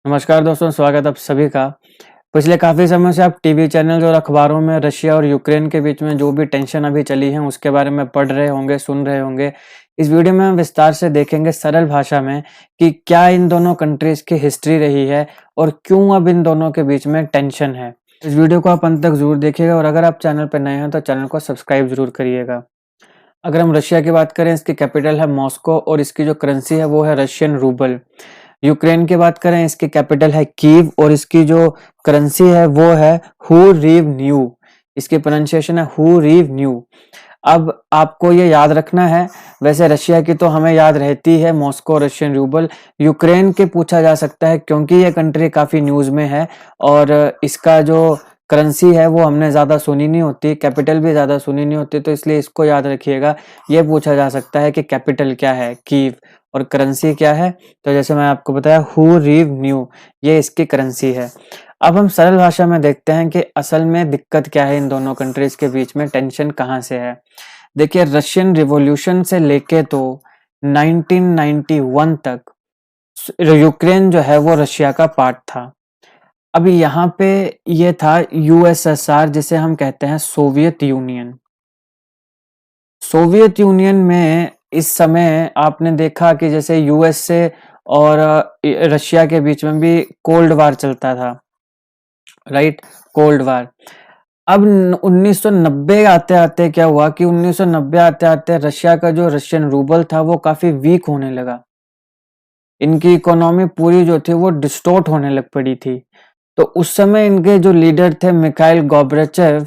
नमस्कार दोस्तों, स्वागत आप सभी का। पिछले काफ़ी समय से आप टीवी चैनल्स और अखबारों में रशिया और यूक्रेन के बीच में जो भी टेंशन अभी चली है उसके बारे में पढ़ रहे होंगे, सुन रहे होंगे। इस वीडियो में हम विस्तार से देखेंगे सरल भाषा में कि क्या इन दोनों कंट्रीज़ की हिस्ट्री रही है और क्यों अब इन दोनों के बीच में टेंशन है। इस वीडियो को आप अंत तक ज़रूर देखिएगा और अगर आप चैनल पर नए हैं तो चैनल को सब्सक्राइब ज़रूर करिएगा। अगर हम रशिया की बात करें, इसकी कैपिटल है मॉस्को और इसकी जो करेंसी है वो है रशियन रूबल। यूक्रेन की बात करें, इसकी कैपिटल है कीव और इसकी जो करेंसी है वो है हू रीव न्यू। इसकी प्रोनाउंसिएशन है हू रीव न्यू। अब आपको ये याद रखना है, वैसे रशिया की तो हमें याद रहती है मॉस्को रशियन रूबल। यूक्रेन के पूछा जा सकता है क्योंकि ये कंट्री काफ़ी न्यूज़ में है और इसका जो करेंसी है वो हमने ज़्यादा सुनी नहीं होती, कैपिटल भी ज़्यादा सुनी नहीं होती, तो इसलिए इसको याद रखिएगा। ये पूछा जा सकता है कि कैपिटल क्या है कीव और करेंसी क्या है। तो जैसे मैं आपको बताया हु रीव न्यू, ये इसकी करेंसी है। अब हम सरल भाषा में देखते हैं कि असल में दिक्कत क्या है, इन दोनों कंट्रीज के बीच में टेंशन कहाँ से है। देखिए, रशियन रिवॉल्यूशन से लेके तो 1991 तक यूक्रेन जो है वो रशिया का पार्ट था। अभी यहाँ पे ये था यूएसएसआर, जिसे हम कहते हैं सोवियत यूनियन। सोवियत यूनियन में इस समय आपने देखा कि जैसे यूएसए और रशिया के बीच में भी कोल्ड वार चलता था, राइट, कोल्ड वार। अब 1990 आते आते क्या हुआ कि 1990 आते आते रशिया का जो रशियन रूबल था वो काफी वीक होने लगा। इनकी इकोनॉमी पूरी जो थी वो डिस्टोर्ट होने लग पड़ी थी। तो उस समय इनके जो लीडर थे मिखाइल गोर्बाचेव,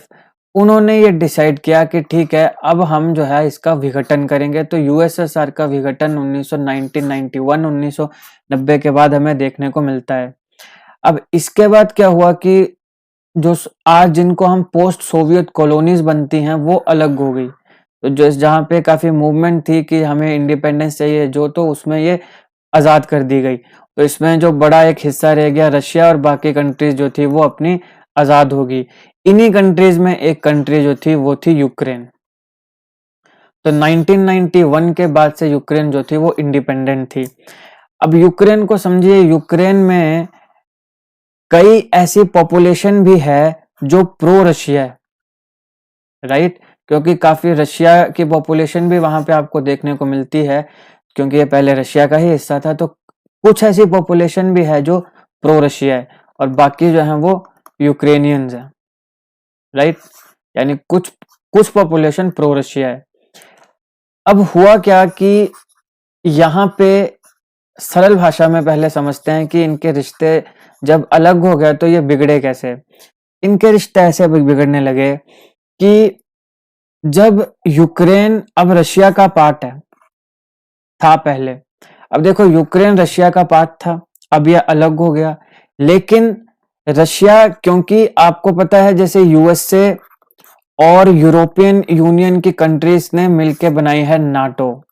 उन्होंने ये डिसाइड किया कि ठीक है, अब हम जो है इसका विघटन करेंगे। तो यूएसएसआर का विघटन 1990 के बाद हमें देखने को मिलता है। अब इसके बाद क्या हुआ कि जो आज जिनको हम पोस्ट सोवियत कॉलोनीज बनती हैं वो अलग हो गई। तो जो जहाँ पे काफी मूवमेंट थी कि हमें इंडिपेंडेंस चाहिए जो, तो उसमें ये आजाद कर दी गई। तो इसमें जो बड़ा एक हिस्सा रह गया रशिया और बाकी कंट्रीज जो थी वो अपनी आजाद होगी। इन्हीं कंट्रीज में एक कंट्री जो थी वो थी यूक्रेन। तो 1991 के बाद से यूक्रेन जो थी वो इंडिपेंडेंट थी। अब यूक्रेन को समझिए, यूक्रेन में कई ऐसी पॉपुलेशन भी है जो प्रो रशिया है, राइट, क्योंकि काफी रशिया की पॉपुलेशन भी वहां पे आपको देखने को मिलती है क्योंकि ये पहले रशिया का ही हिस्सा था। तो कुछ ऐसी पॉपुलेशन भी है जो प्रो रशिया है और बाकी जो है वो यूक्रेनियंस है, राइट, यानी कुछ कुछ पॉपुलेशन प्रो रशिया है। अब हुआ क्या कि यहाँ पे सरल भाषा में पहले समझते हैं कि इनके रिश्ते जब अलग हो गए तो ये बिगड़े कैसे। इनके रिश्ते ऐसे बिगड़ने लगे कि जब यूक्रेन अब रशिया का पार्ट है, था पहले। अब देखो, यूक्रेन रशिया का पार्ट था, अब यह अलग हो गया। लेकिन रशिया, क्योंकि आपको पता है जैसे यूएसए और यूरोपियन यूनियन की कंट्रीज ने मिलकर बनाई है नाटो।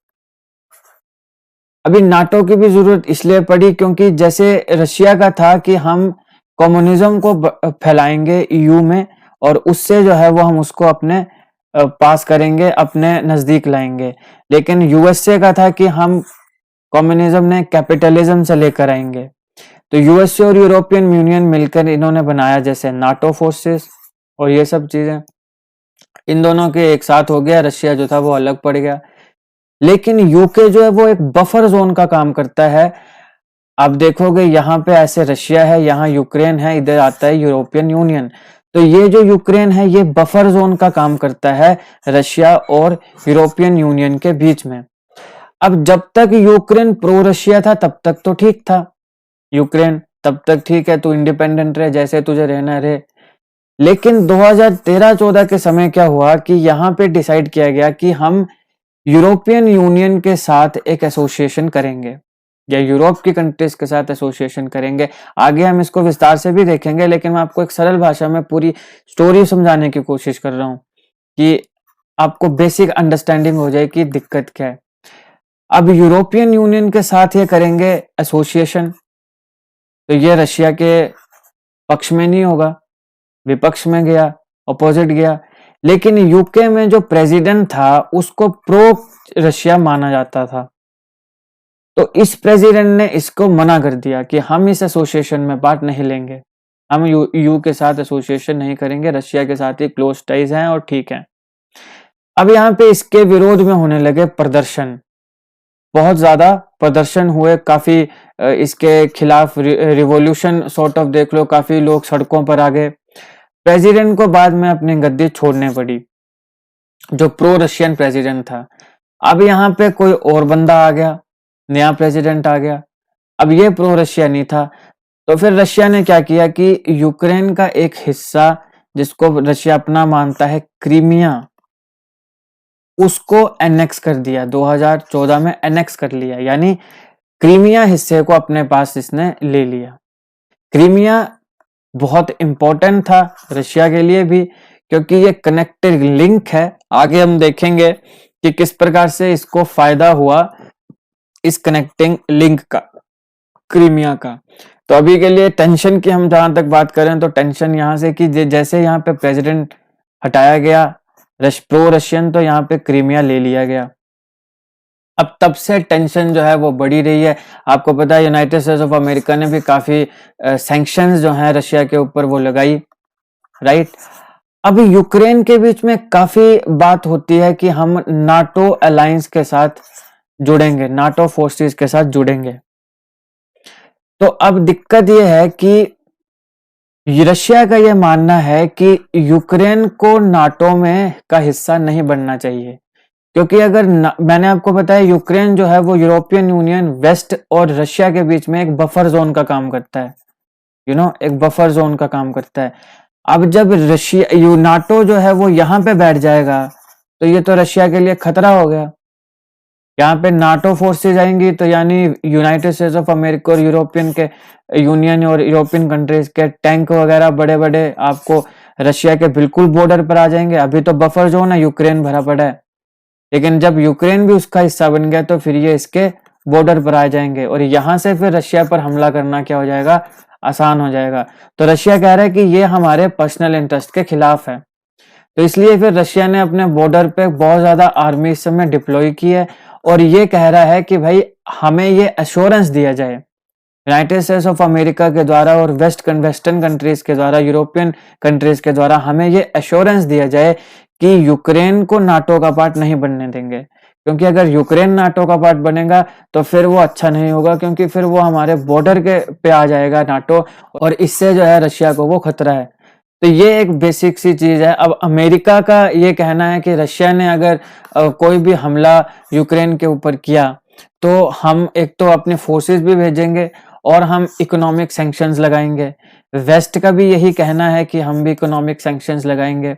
अभी नाटो की भी जरूरत इसलिए पड़ी क्योंकि जैसे रशिया का था कि हम कम्युनिज्म को फैलाएंगे ईयू में और उससे जो है वो हम उसको अपने पास करेंगे, अपने नजदीक लाएंगे। लेकिन यूएसए का था कि हम कम्युनिज्म ने कैपिटलिज्म से लेकर आएंगे। तो यूएसए और यूरोपियन यूनियन मिलकर इन्होंने बनाया जैसे नाटो फोर्सेस और ये सब चीजें। इन दोनों के एक साथ हो गया, रशिया जो था वो अलग पड़ गया। लेकिन यूके जो है वो एक बफर जोन का काम करता है। आप देखोगे यहाँ पे ऐसे रशिया है, यहाँ यूक्रेन है, इधर आता है यूरोपियन यूनियन। तो ये जो यूक्रेन है ये बफर जोन का काम करता है रशिया और यूरोपियन यूनियन के बीच में। अब जब तक यूक्रेन प्रो रशिया था तब तक तो ठीक था, यूक्रेन तब तक ठीक है, तू इंडिपेंडेंट रहे, जैसे तुझे रहना रहे। लेकिन 2013-14 के समय क्या हुआ कि यहाँ पे डिसाइड किया गया कि हम यूरोपियन यूनियन के साथ एक एसोसिएशन करेंगे या यूरोप की कंट्रीज के साथ एसोसिएशन करेंगे। आगे हम इसको विस्तार से भी देखेंगे, लेकिन मैं आपको एक सरल भाषा में पूरी स्टोरी समझाने की कोशिश कर रहा हूँ कि आपको बेसिक अंडरस्टैंडिंग हो जाए कि दिक्कत क्या है। अब यूरोपियन यूनियन के साथ ये करेंगे एसोसिएशन, तो ये रशिया के पक्ष में नहीं होगा, विपक्ष में गया, अपोजिट गया। लेकिन यूके में जो प्रेसिडेंट था उसको प्रो रशिया माना जाता था। तो इस प्रेसिडेंट ने इसको मना कर दिया कि हम इस एसोसिएशन में पार्ट नहीं लेंगे, हम यू के साथ एसोसिएशन नहीं करेंगे, रशिया के साथ ही क्लोज टाइज हैं और ठीक है। अब यहाँ पे इसके विरोध में होने लगे प्रदर्शन, बहुत ज्यादा प्रदर्शन हुए, काफी इसके खिलाफ रिवॉल्यूशन सॉर्ट ऑफ देख लो, काफी लोग सड़कों पर आ गए। प्रेसिडेंट को बाद में अपनी गद्दी छोड़ने पड़ी, जो प्रो रशियन प्रेसिडेंट था। अब यहाँ पे कोई और बंदा आ गया, नया प्रेसिडेंट आ गया, अब ये प्रो रशिया नहीं था। तो फिर रशिया ने क्या किया कि यूक्रेन का एक हिस्सा जिसको रशिया अपना मानता है, क्रीमिया, उसको एनेक्स कर दिया, 2014 में एनेक्स कर लिया, यानी क्रीमिया हिस्से को अपने पास इसने ले लिया। क्रीमिया बहुत इंपॉर्टेंट था रशिया के लिए भी, क्योंकि ये कनेक्टेड लिंक है। आगे हम देखेंगे कि किस प्रकार से इसको फायदा हुआ इस कनेक्टिंग लिंक का, क्रीमिया का। तो अभी के लिए टेंशन की हम जहां तक बात करें तो टेंशन यहां से कि जैसे यहाँ पे प्रेसिडेंट हटाया गया प्रो रशियन, तो यहाँ पे क्रीमिया ले लिया गया। अब तब से टेंशन जो है वो बढ़ी रही है। आपको पता है यूनाइटेड स्टेट्स ऑफ अमेरिका ने भी काफी सैंक्शंस जो है रशिया के ऊपर वो लगाई, राइट। अभी यूक्रेन के बीच में काफी बात होती है कि हम नाटो अलायंस के साथ जुड़ेंगे, नाटो फोर्सेस के साथ जुड़ेंगे। तो अब दिक्कत यह है कि रशिया का यह मानना है कि यूक्रेन को नाटो में का हिस्सा नहीं बनना चाहिए, क्योंकि अगर मैंने आपको बताया यूक्रेन जो है वो यूरोपियन यूनियन, वेस्ट और रशिया के बीच में एक बफर जोन का काम करता है, एक बफर जोन का काम करता है। अब जब रशिया नाटो जो है वो यहाँ पे बैठ जाएगा तो ये तो रशिया के लिए खतरा हो गया। यहाँ पे नाटो फोर्सेज आएंगी तो यानी यूनाइटेड स्टेट्स ऑफ अमेरिका और यूरोपियन के यूनियन और यूरोपियन कंट्रीज के टैंक वगैरह बड़े बड़े आपको रशिया के बिल्कुल बॉर्डर पर आ जाएंगे। अभी तो बफर जोन है, यूक्रेन भरा पड़ा है, लेकिन जब यूक्रेन भी उसका हिस्सा बन गया तो फिर ये इसके बॉर्डर पर आ जाएंगे और यहां से फिर रशिया पर हमला करना क्या हो जाएगा, आसान हो जाएगा। तो रशिया कह रहा है कि ये हमारे पर्सनल इंटरेस्ट के खिलाफ है, तो इसलिए फिर रशिया ने अपने बॉर्डर पे बहुत ज्यादा आर्मी इस समय डिप्लॉय की है और ये कह रहा है कि भाई हमें ये एश्योरेंस दिया जाए यूनाइटेड स्टेट्स ऑफ अमेरिका के द्वारा और वेस्टर्न कंट्रीज के द्वारा, यूरोपियन कंट्रीज के द्वारा, हमें ये एश्योरेंस दिया जाए कि यूक्रेन को नाटो का पार्ट नहीं बनने देंगे। क्योंकि अगर यूक्रेन नाटो का पार्ट बनेगा तो फिर वो अच्छा नहीं होगा, क्योंकि फिर वो हमारे बॉर्डर के पे आ जाएगा नाटो, और इससे जो है रशिया को वो खतरा है। तो ये एक बेसिक सी चीज है। अब अमेरिका का ये कहना है कि रशिया ने अगर कोई भी हमला यूक्रेन के ऊपर किया तो हम एक तो अपने फोर्सेस भी भेजेंगे और हम इकोनॉमिक सैंक्शंस लगाएंगे। वेस्ट का भी यही कहना है कि हम भी इकोनॉमिक सैंक्शंस लगाएंगे,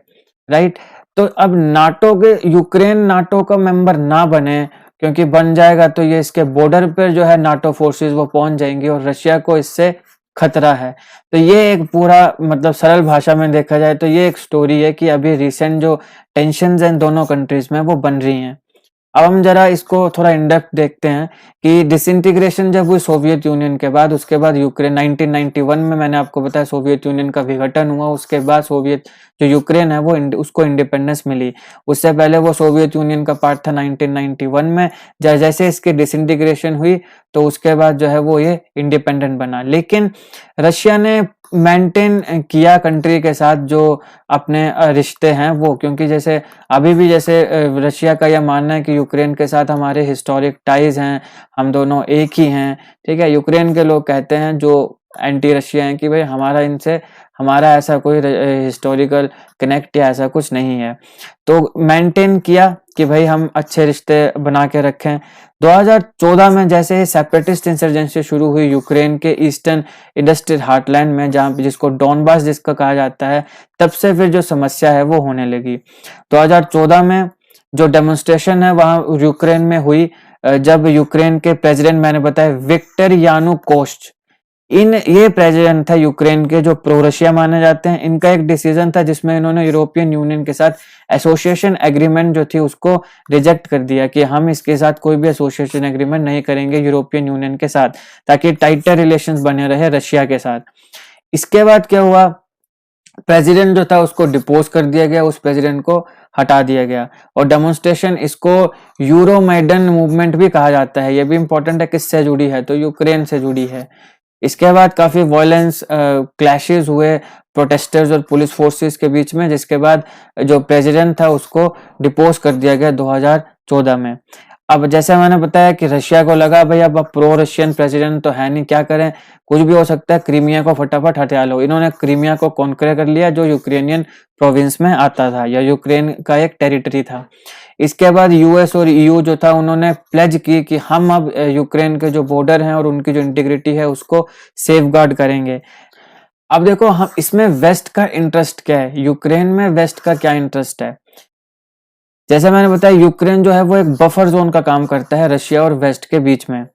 राइट। तो अब नाटो के यूक्रेन नाटो का मेंबर ना बने, क्योंकि बन जाएगा तो ये इसके बॉर्डर पर जो है नाटो फोर्सेस वो पहुंच जाएंगी और रशिया को इससे खतरा है। तो ये एक पूरा मतलब सरल भाषा में देखा जाए तो ये एक स्टोरी है कि अभी रिसेंट जो टेंशन्स हैं दोनों कंट्रीज में वो बन रही हैं। अब हम जरा इसको थोड़ा इन डेप्थ देखते हैं कि डिसइंटीग्रेशन जब हुई सोवियत यूनियन के बाद, उसके बाद यूक्रेन 1991 में मैंने आपको बताया सोवियत यूनियन का विघटन हुआ, उसके बाद सोवियत जो यूक्रेन है वो उसको इंडिपेंडेंस मिली। उससे पहले वो सोवियत यूनियन का पार्ट था 1991 में। जैसे इसकी डिसइंटीग्रेशन हुई तो उसके बाद जो है वो ये इंडिपेंडेंट बना। लेकिन रशिया ने मेंटेन किया कंट्री के साथ जो अपने रिश्ते हैं वो, क्योंकि जैसे अभी भी जैसे रशिया का यह मानना है कि यूक्रेन के साथ हमारे हिस्टोरिक टाइज हैं, हम दोनों एक ही हैं, ठीक है। यूक्रेन के लोग कहते हैं जो एंटी रशिया हैं कि भाई हमारा ऐसा कोई हिस्टोरिकल कनेक्ट या ऐसा कुछ नहीं है। तो मेंटेन किया कि भाई हम अच्छे रिश्ते बना के रखें। 2014 में जैसे ही सेपरेटिस्ट इंसर्जेंसी शुरू हुई यूक्रेन के ईस्टर्न इंडस्ट्रियल हार्टलैंड में, जहां पे जिसको डॉनबास जिसका कहा जाता है, तब से फिर जो समस्या है वो होने लगी। 2014 में जो डेमोन्स्ट्रेशन है वहां यूक्रेन में हुई, जब यूक्रेन के प्रेसिडेंट मैंने बताया विक्टर यानुकोविच, ये प्रेसिडेंट था यूक्रेन के जो प्रो रशिया माने जाते हैं, इनका एक डिसीजन था जिसमें इन्होंने यूरोपियन यूनियन के साथ एसोसिएशन एग्रीमेंट जो थी उसको रिजेक्ट कर दिया कि हम इसके साथ कोई भी एसोसिएशन एग्रीमेंट नहीं करेंगे यूरोपियन यूनियन के साथ, ताकि टाइटर रिलेशंस बने रहे रशिया के साथ। इसके बाद क्या हुआ, प्रेसिडेंट जो था उसको डिपोज कर दिया गया, उस प्रेसिडेंट को हटा दिया गया। और डेमोन्स्ट्रेशन, इसको यूरोमैडन मूवमेंट भी कहा जाता है। ये भी इंपॉर्टेंट है, किससे जुड़ी है तो यूक्रेन से जुड़ी है। इसके बाद काफी वायलेंस क्लैशेस हुए प्रोटेस्टर्स और पुलिस फोर्सेस के बीच में, जिसके बाद जो प्रेसिडेंट था उसको डिपोज कर दिया गया 2014 में। अब जैसे मैंने बताया कि रशिया को लगा भाई अब प्रो रशियन प्रेसिडेंट तो है नहीं, क्या करें, कुछ भी हो सकता है, क्रीमिया को फटाफट हटा लो। इन्होंने क्रीमिया को कॉन्कर कर लिया, जो यूक्रेनियन प्रोविंस में आता था या यूक्रेन का एक टेरिटरी था। इसके बाद यूएस और ईयू जो था, उन्होंने प्लेज की कि हम अब यूक्रेन के जो बॉर्डर हैं और उनकी जो इंटीग्रिटी है उसको सेफगार्ड करेंगे। अब देखो, हम इसमें वेस्ट का इंटरेस्ट क्या है, यूक्रेन में वेस्ट का क्या इंटरेस्ट है। जैसे मैंने बताया, यूक्रेन जो है वो एक बफर जोन का काम करता है रशिया और वेस्ट के बीच में।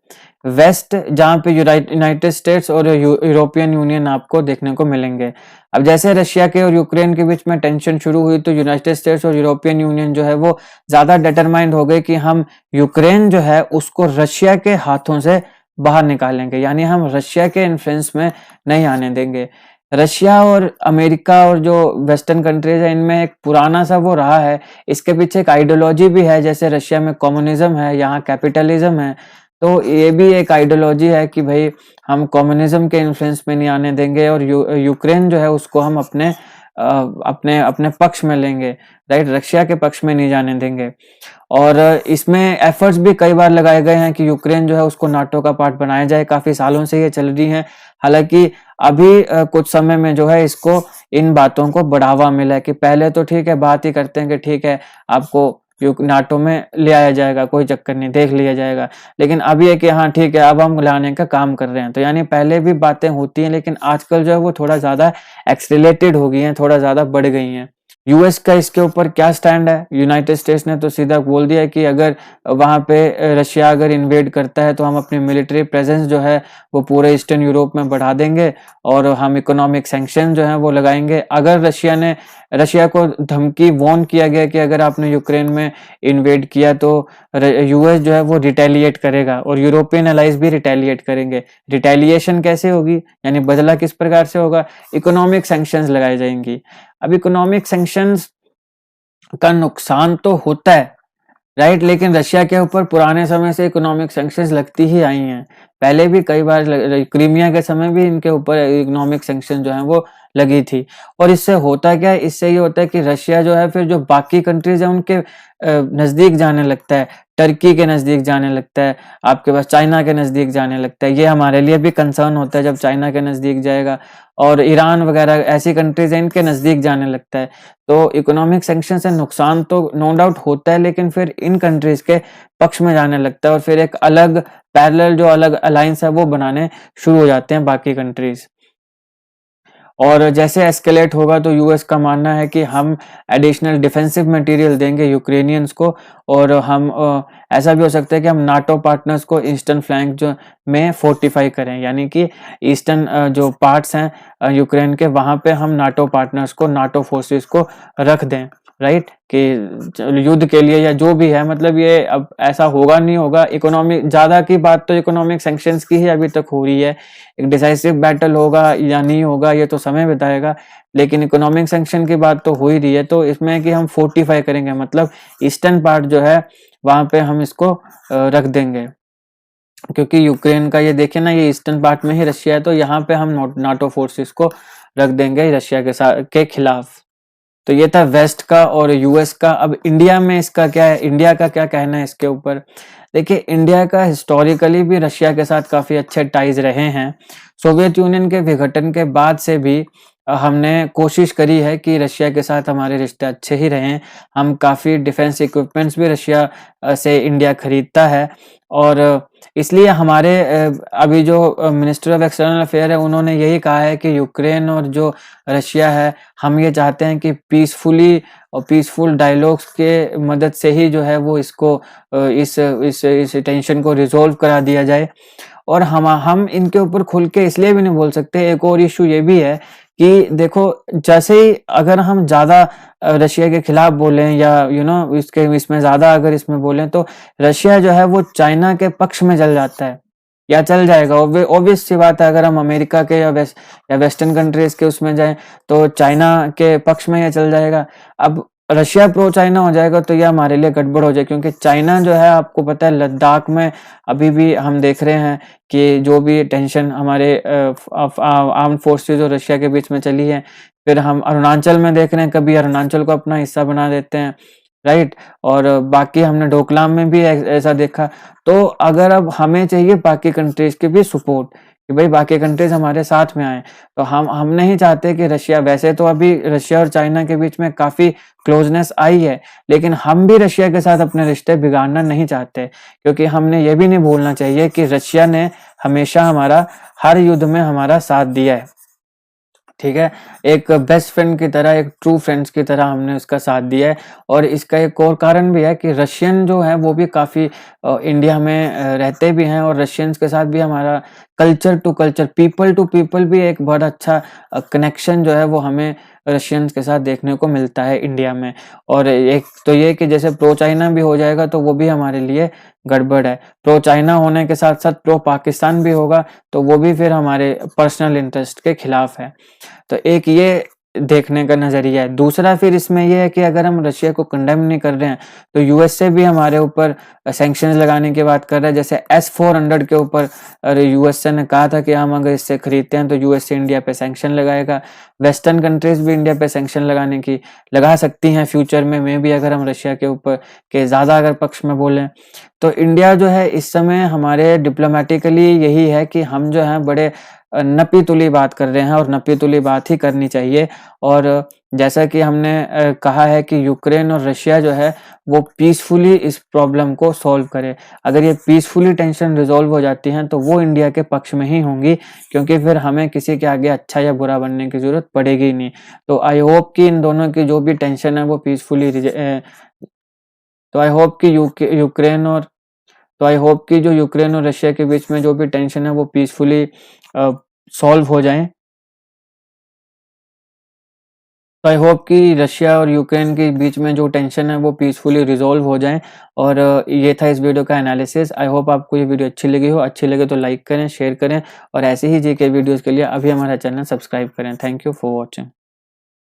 वेस्ट जहां पे यूनाइटेड स्टेट्स और यूरोपियन यूनियन आपको देखने को मिलेंगे। अब जैसे रशिया के और यूक्रेन के बीच में टेंशन शुरू हुई, तो यूनाइटेड स्टेट्स और यूरोपियन यूनियन जो है वो ज्यादा डिटरमाइंड हो गए कि हम यूक्रेन जो है उसको रशिया के हाथों से बाहर निकालेंगे, यानी हम रशिया के इन्फ्लुएंस में नहीं आने देंगे। रशिया और अमेरिका और जो वेस्टर्न कंट्रीज है, इनमें एक पुराना सा वो रहा है, इसके पीछे एक आइडियोलॉजी भी है। जैसे रशिया में कम्युनिज्म है, यहाँ कैपिटलिज्म है, तो ये भी एक आइडियोलॉजी है कि भाई हम कम्युनिज्म के इन्फ्लुएंस में नहीं आने देंगे और यूक्रेन जो है उसको हम अपने अपने पक्ष में लेंगे, राइट, रशिया के पक्ष में नहीं जाने देंगे। और इसमें एफर्ट्स भी कई बार लगाए गए हैं कि यूक्रेन जो है उसको नाटो का पार्ट बनाया जाए, काफी सालों से ये चल रही है। हालांकि अभी कुछ समय में जो है इसको इन बातों को बढ़ावा मिला है कि पहले तो ठीक है, बात ही करते हैं कि ठीक है आपको नाटो में ले आया जाएगा, कोई चक्कर नहीं, देख लिया जाएगा, लेकिन अभी है कि हाँ ठीक है अब हम लाने का काम कर रहे हैं। तो यानी पहले भी बातें होती हैं, लेकिन आजकल जो है वो थोड़ा ज्यादा एक्सेलरेटेड हो गई हैं, थोड़ा ज्यादा बढ़ गई हैं। यूएस का इसके ऊपर क्या स्टैंड है, यूनाइटेड स्टेट्स ने तो सीधा बोल दिया है कि अगर वहां पे रशिया अगर इन्वेड करता है तो हम अपनी मिलिट्री प्रेजेंस जो है वो पूरे ईस्टर्न यूरोप में बढ़ा देंगे और हम इकोनॉमिक सैंक्शन जो है वो लगाएंगे। अगर रशिया को धमकी वॉर्न किया गया कि अगर आपने यूक्रेन में इन्वेड किया तो यूएस जो है वो रिटेलिएट करेगा और यूरोपियन अलाइज भी रिटेलिएट करेंगे। रिटेलिएशन कैसे होगी, यानी बदला किस प्रकार से होगा, इकोनॉमिक सैंक्शंस लगाई जाएंगी। अब इकोनॉमिक सैंक्शंस का नुकसान तो होता है, राइट, लेकिन रशिया के ऊपर पुराने समय से इकोनॉमिक सैंक्शंस लगती ही आई हैं। पहले भी कई बार क्रीमिया के समय भी इनके ऊपर इकोनॉमिक सैंक्शन जो है वो लगी थी। और इससे होता क्या है, इससे ये होता है कि रशिया जो है फिर जो बाकी कंट्रीज है उनके नजदीक जाने लगता है, टर्की के नजदीक जाने लगता है, आपके पास चाइना के नजदीक जाने लगता है। ये हमारे लिए भी कंसर्न होता है जब चाइना के नजदीक जाएगा, और ईरान वगैरह ऐसी कंट्रीज है इनके नजदीक जाने लगता है। तो इकोनॉमिक सैंक्शन से नुकसान तो नो डाउट होता है, लेकिन फिर इन कंट्रीज के पक्ष में जाने लगता है और फिर एक अलग पैरेलल जो अलग अलायंस है वो बनाने शुरू हो जाते हैं बाकी कंट्रीज। और जैसे एस्केलेट होगा तो यूएस का मानना है कि हम एडिशनल डिफेंसिव मटेरियल देंगे यूक्रेनियंस को, और हम ऐसा भी हो सकता है कि हम नाटो पार्टनर्स को ईस्टर्न फ्लैंक जो में फोर्टिफाई करें, यानी कि ईस्टर्न जो पार्ट्स हैं यूक्रेन के, वहां पे हम नाटो पार्टनर्स को, नाटो फोर्सेस को रख दें, राइट, कि युद्ध के लिए या जो भी है। मतलब ये अब ऐसा होगा नहीं होगा, इकोनॉमिक ज्यादा की बात तो इकोनॉमिक सैंक्शंस की ही अभी तक हो रही है। एक डिसाइसिव बैटल होगा या नहीं होगा ये तो समय बताएगा, लेकिन इकोनॉमिक सैंक्शन की बात तो हो ही रही है। तो इसमें कि हम फोर्टिफाई करेंगे, मतलब ईस्टर्न पार्ट जो है वहां पे हम इसको रख देंगे, क्योंकि यूक्रेन का ये देखिए ना, ये ईस्टर्न पार्ट में ही रशिया है, तो यहाँ पे हम नाटो फोर्सेस को रख देंगे रशिया के खिलाफ। तो ये था वेस्ट का और यूएस का। अब इंडिया में इसका क्या है, इंडिया का क्या कहना है इसके ऊपर। देखिए, इंडिया का हिस्टोरिकली भी रशिया के साथ काफी अच्छे टाइज रहे हैं। सोवियत यूनियन के विघटन के बाद से भी हमने कोशिश करी है कि रशिया के साथ हमारे रिश्ते अच्छे ही रहें। हम काफी डिफेंस इक्विपमेंट्स भी रशिया से इंडिया खरीदता है, और इसलिए हमारे अभी जो मिनिस्टर ऑफ एक्सटर्नल अफेयर है उन्होंने यही कहा है कि यूक्रेन और जो रशिया है, हम ये चाहते हैं कि पीसफुली और पीसफुल डायलॉग्स के मदद से ही जो है वो इसको इस टेंशन को रिजोल्व करा दिया जाए। और हम इनके ऊपर खुल के इसलिए भी नहीं बोल सकते। एक और इशू ये भी है कि देखो, जैसे ही अगर हम ज्यादा रशिया के खिलाफ बोलें या इसमें ज्यादा अगर इसमें बोलें, तो रशिया जो है वो चाइना के पक्ष में चल जाता है या चल जाएगा। ऑब्वियस सी बात है, अगर हम अमेरिका के या वेस्टर्न कंट्रीज के उसमें जाएं तो चाइना के पक्ष में या चल जाएगा। अब रशिया प्रो चाइना हो जाएगा तो ये हमारे लिए गड़बड़ हो जाए, क्योंकि चाइना जो है आपको पता है लद्दाख में अभी भी हम देख रहे हैं कि जो भी टेंशन हमारे आर्म फोर्सेस और रशिया के बीच में चली है, फिर हम अरुणाचल में देख रहे हैं, कभी अरुणाचल को अपना हिस्सा बना देते हैं, राइट। और बाकी हमने डोकलाम में भी ऐसा देखा। तो अगर अब हमें चाहिए बाकी कंट्रीज की भी सपोर्ट कि भाई बाकी कंट्रीज हमारे साथ में आए, तो हम नहीं चाहते कि रशिया, वैसे तो अभी रशिया और चाइना के बीच में काफी क्लोजनेस आई है, लेकिन हम भी रशिया के साथ अपने रिश्ते बिगाड़ना नहीं चाहते, क्योंकि हमने ये भी नहीं भूलना चाहिए कि रशिया ने हमेशा हमारा हर युद्ध में हमारा साथ दिया है, ठीक है। एक बेस्ट फ्रेंड की तरह, एक ट्रू फ्रेंड्स की तरह हमने उसका साथ दिया है। और इसका एक और कारण भी है कि रशियन जो है वो भी काफ़ी इंडिया में रहते भी हैं, और रशियंस के साथ भी हमारा culture to culture, people to people भी एक बहुत अच्छा कनेक्शन जो है वो हमें रशियंस के साथ देखने को मिलता है इंडिया में। और एक तो ये कि जैसे प्रो चाइना भी हो जाएगा तो वो भी हमारे लिए गड़बड़ है। प्रो चाइना होने के साथ साथ प्रो पाकिस्तान भी होगा तो वो भी फिर हमारे पर्सनल इंटरेस्ट के खिलाफ है। तो एक ये देखने का नजरिया है। दूसरा फिर इसमें यह है कि अगर हम रशिया को कंडेम नहीं कर रहे हैं तो यूएसए भी हमारे ऊपर सैंक्शंस लगाने की बात कर रहा है। जैसे S-400 के ऊपर यूएसए ने कहा था कि हम अगर इससे खरीदते हैं तो यूएसए इंडिया पे सैंक्शन लगाएगा। वेस्टर्न कंट्रीज भी इंडिया पे सैंक्शन लगा सकती हैं फ्यूचर में भी, अगर हम रशिया के ऊपर के ज्यादा अगर पक्ष में बोलें। तो इंडिया जो है इस समय हमारे डिप्लोमेटिकली यही है कि हम जो है बड़े नपी तुली बात कर रहे हैं, और नपी तुली बात ही करनी चाहिए। और जैसा कि हमने कहा है कि यूक्रेन और रशिया जो है वो पीसफुली इस प्रॉब्लम को सॉल्व करे। अगर ये पीसफुली टेंशन रिजॉल्व हो जाती हैं तो वो इंडिया के पक्ष में ही होंगी, क्योंकि फिर हमें किसी के आगे अच्छा या बुरा बनने की जरूरत पड़ेगी ही नहीं। तो आई होप कि इन दोनों की जो भी टेंशन है वो पीसफुली, तो आई होप कि जो यूक्रेन और रशिया के बीच में जो भी टेंशन है वो पीसफुली सॉल्व हो जाएं। तो आई होप कि रशिया और यूक्रेन के बीच में जो टेंशन है वो पीसफुली रिजॉल्व हो जाएं। और ये था इस वीडियो का एनालिसिस। आई होप आपको ये वीडियो अच्छी लगी हो। अच्छी लगे तो लाइक करें, शेयर करें, और ऐसे ही जीके वीडियोस के लिए अभी हमारा चैनल सब्सक्राइब करें। Thank you for watching.